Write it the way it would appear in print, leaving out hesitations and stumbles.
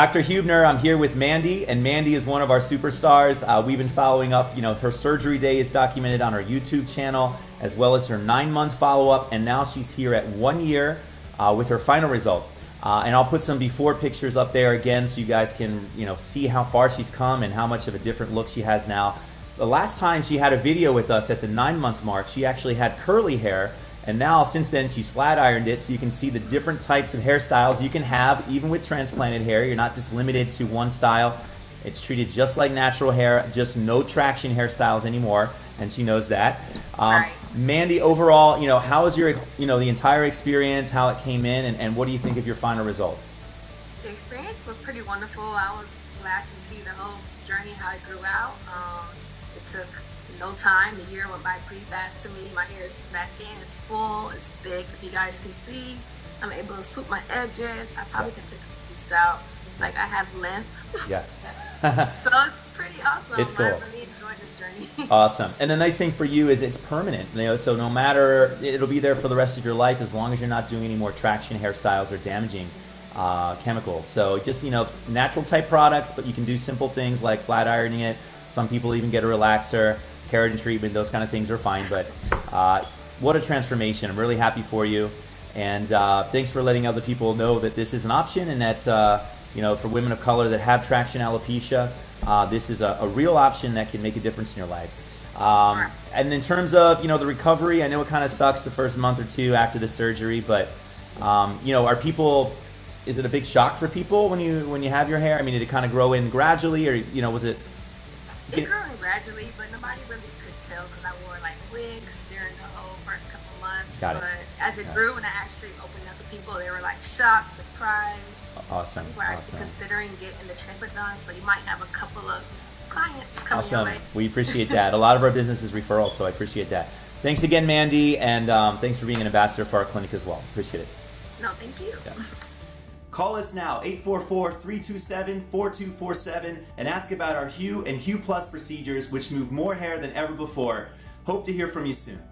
Dr. Huebner, I'm here with Mandy, and Mandy is one of our superstars. We've been following up, her surgery day is documented on our YouTube channel, as well as her 9-month follow-up, and now she's here at 1 year with her final result. And I'll put some before pictures up there again so you guys can, see how far she's come and how much of a different look she has now. The last time she had a video with us at the 9-month mark, she actually had curly hair. And now, since then, she's flat ironed it, so you can see the different types of hairstyles you can have, even with transplanted hair. You're not just limited to one style. It's treated just like natural hair, just no traction hairstyles anymore, and she knows that. Right. Mandy, overall, how was your, the entire experience, how it came in, and what do you think of your final result? The experience was pretty wonderful. I was glad to see the whole journey, how it grew out. It took no time. The year went by pretty fast to me. My hair is back in. It's full. It's thick. If you guys can see, I'm able to swoop my edges. I probably can take a piece out. Like, I have length. Yeah. So it's pretty awesome. It's cool. I really enjoyed this journey. Awesome. And the nice thing for you is it's permanent. So no matter, it'll be there for the rest of your life as long as you're not doing any more traction hairstyles or damaging chemicals. So just, natural type products, but you can do simple things like flat ironing it. Some people even get a relaxer, keratin treatment, those kind of things are fine, but what a transformation. I'm really happy for you, and thanks for letting other people know that this is an option, and that for women of color that have traction alopecia, this is a real option that can make a difference in your life. And in terms of the recovery, I know it kind of sucks the first month or two after the surgery, but are people, is it a big shock for people when you have your hair? I mean, did it kind of grow in gradually, or was it? It grew in gradually, but nobody really could tell because I wore like wigs during the whole first couple months. Got it. But as it grew and I actually opened up to people, they were like shocked, surprised. Awesome. People are actually considering getting the transplant done, so you might have a couple of clients coming your way. We appreciate that. A lot of our business is referrals, so I appreciate that. Thanks again, Mandy, and thanks for being an ambassador for our clinic as well. Appreciate it. No, thank you. Yeah. Call us now, 844-327-4247, and ask about our HUE and HUE Plus procedures, which move more hair than ever before. Hope to hear from you soon.